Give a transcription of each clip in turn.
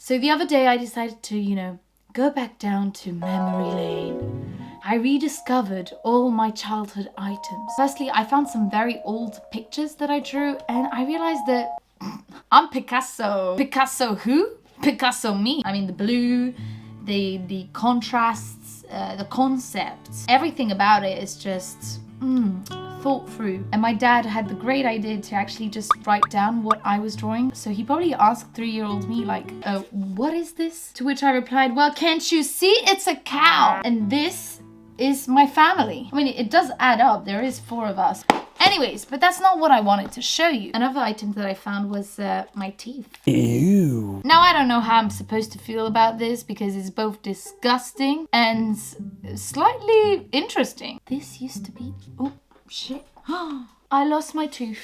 So the other day I decided to, go back down to memory lane. I rediscovered all my childhood items. Firstly, I found some very old pictures that I drew, and I realized that I'm Picasso. Picasso who? Picasso me. I mean, the blue, the contrasts, the concepts, everything about it is just thought through. And my dad had the great idea to actually just write down what I was drawing. So he probably asked 3-year-old me like, what is this? To which I replied, well, can't you see it's a cow? And this is my family. I mean, it does add up. There is 4 of us. Anyways, but that's not what I wanted to show you. Another item that I found was my teeth. Ew. Now, I don't know how I'm supposed to feel about this because it's both disgusting and slightly interesting. This used to be... Oh, shit. I lost my tooth.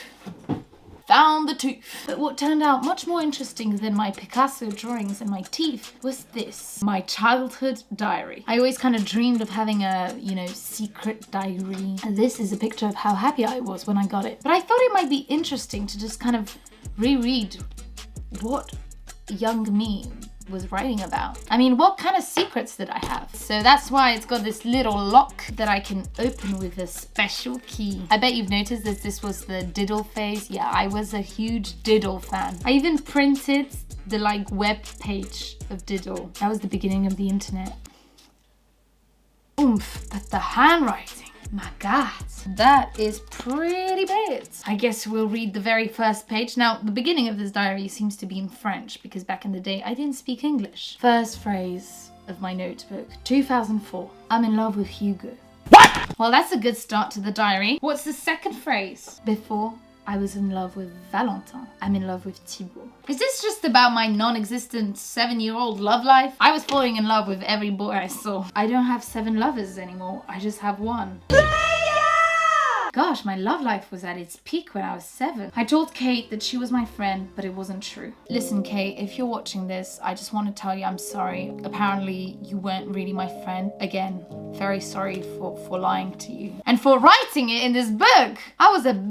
Found the tooth. But what turned out much more interesting than my Picasso drawings and my teeth was this. My childhood diary. I always kind of dreamed of having a, secret diary. And this is a picture of how happy I was when I got it. But I thought it might be interesting to just kind of reread what young me was writing about. I mean, what kind of secrets did I have? So that's why it's got this little lock that I can open with a special key. I bet you've noticed that this was the diddle phase. Yeah, I was a huge diddle fan. I even printed the web page of diddle. That was the beginning of the internet. Oomph, but the handwriting. My God, that is pretty bad. I guess we'll read the very first page. Now, the beginning of this diary seems to be in French because back in the day, I didn't speak English. First phrase of my notebook, 2004. I'm in love with Hugo. What? Well, that's a good start to the diary. What's the second phrase? Before, I was in love with Valentin. I'm in love with Thibault. Is this just about my non-existent 7-year-old love life? I was falling in love with every boy I saw. I don't have 7 lovers anymore. I just have 1. Gosh, my love life was at its peak when I was 7. I told Kate that she was my friend, but it wasn't true. Listen, Kate, if you're watching this, I just want to tell you I'm sorry. Apparently, you weren't really my friend. Again, very sorry for lying to you. And for writing it in this book!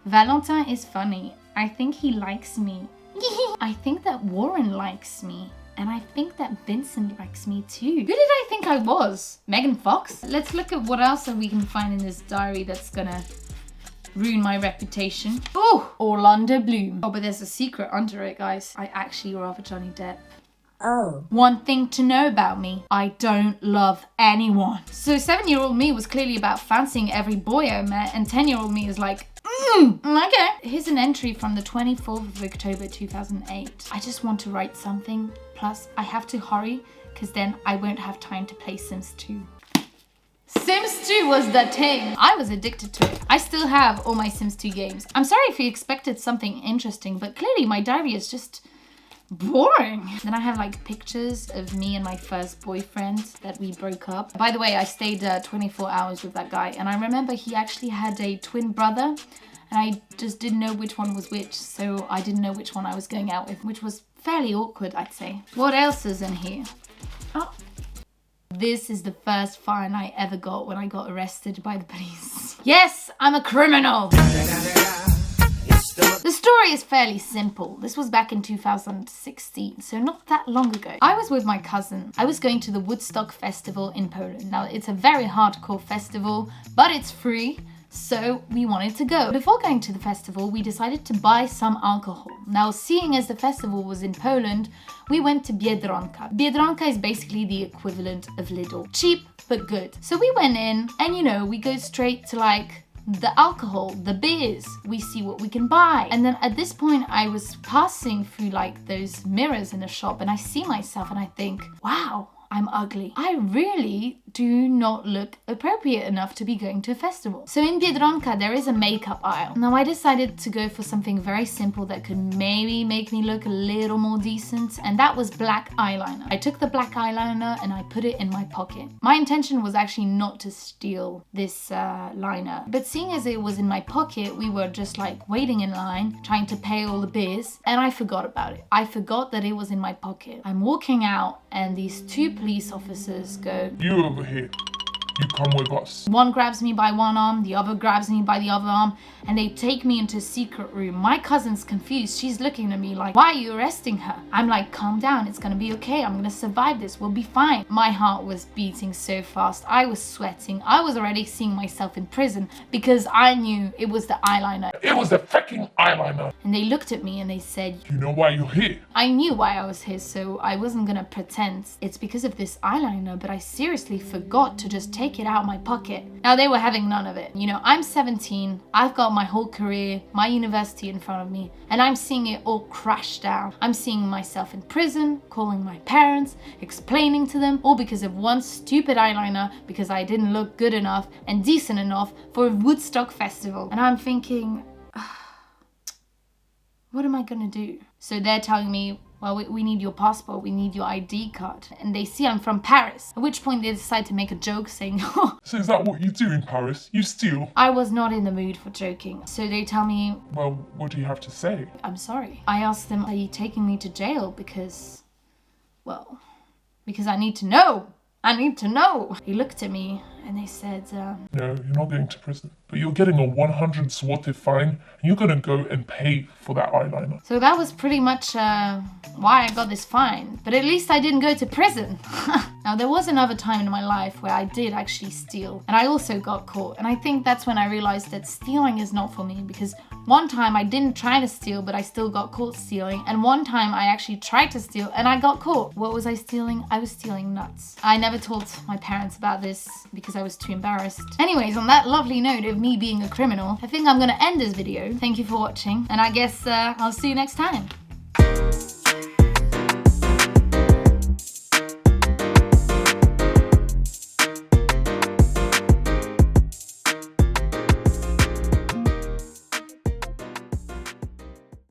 Valentin is funny. I think he likes me. I think that Warren likes me. And I think that Vincent likes me too. Who did I think I was? Megan Fox? Let's look at what else we can find in this diary that's gonna ruin my reputation. Oh, Orlando Bloom. Oh, but there's a secret under it, guys. I actually love Johnny Depp. Oh. One thing to know about me, I don't love anyone. So 7-year-old me was clearly about fancying every boy I met, and 10-year-old me is like, okay. Here's an entry from the 24th of October 2008. I just want to write something, plus I have to hurry, because then I won't have time to play Sims 2. Sims 2 was the thing. I was addicted to it. I still have all my Sims 2 games. I'm sorry if you expected something interesting, but clearly my diary is just boring. Then I have pictures of me and my first boyfriend that we broke up. By the way, I stayed 24 hours with that guy, and I remember he actually had a twin brother, and I just didn't know which one was which, so I didn't know which one I was going out with, which was fairly awkward, I'd say. What else is in here? Oh. This is the first fine I ever got when I got arrested by the police. Yes, I'm a criminal! The story is fairly simple. This was back in 2016, so not that long ago. I was with my cousin. I was going to the Woodstock Festival in Poland. Now, it's a very hardcore festival, but it's free, so we wanted to go. Before going to the festival, we decided to buy some alcohol. Now, seeing as the festival was in Poland, we went to Biedronka. Biedronka is basically the equivalent of Lidl. Cheap, but good. So we went in, and we go straight to the alcohol, the beers. We see what we can buy. And then at this point, I was passing through those mirrors in the shop, and I see myself and I think, wow, I'm ugly. I really do not look appropriate enough to be going to a festival. So in Biedronka, there is a makeup aisle. Now I decided to go for something very simple that could maybe make me look a little more decent, and that was black eyeliner. I took the black eyeliner and I put it in my pocket. My intention was actually not to steal this liner, but seeing as it was in my pocket, we were just waiting in line, trying to pay all the bills, and I forgot about it. I forgot that it was in my pocket. I'm walking out and these 2 police officers go, You over here. You come with us. One grabs me by one arm, the other grabs me by the other arm, and they take me into a secret room. My cousin's confused. She's looking at me like, why are you arresting her? I'm like, calm down. It's gonna be okay. I'm gonna survive this. We'll be fine. My heart was beating so fast. I was sweating. I was already seeing myself in prison because I knew it was the eyeliner. It was the freaking eyeliner. And they looked at me and they said, You know why you're here? I knew why I was here, so I wasn't gonna pretend it's because of this eyeliner, but I seriously forgot to just take it out of my pocket. Now, they were having none of it. You know, I'm 17, I've got my whole career, my university in front of me, and I'm seeing it all crash down. I'm seeing myself in prison, calling my parents, explaining to them, all because of one stupid eyeliner, because I didn't look good enough and decent enough for a Woodstock festival. And I'm thinking, what am I gonna do? So they're telling me, well, we need your passport, we need your ID card. And they see I'm from Paris. At which point they decide to make a joke saying, oh. So is that what you do in Paris? You steal? I was not in the mood for joking. So they tell me, Well, what do you have to say? I'm sorry. I asked them, are you taking me to jail? Because I need to know. I need to know. They looked at me and they said, No, you're not going to prison. But you're getting a 100 zloty fine and you're going to go and pay for that eyeliner. So that was pretty much why I got this fine. But at least I didn't go to prison. Now, there was another time in my life where I did actually steal. And I also got caught. And I think that's when I realized that stealing is not for me. Because one time I didn't try to steal, but I still got caught stealing. And one time I actually tried to steal and I got caught. What was I stealing? I was stealing nuts. I never told my parents about this because I was too embarrassed. Anyways, on that lovely note of me being a criminal, I think I'm gonna end this video. Thank you for watching. And I guess I'll see you next time.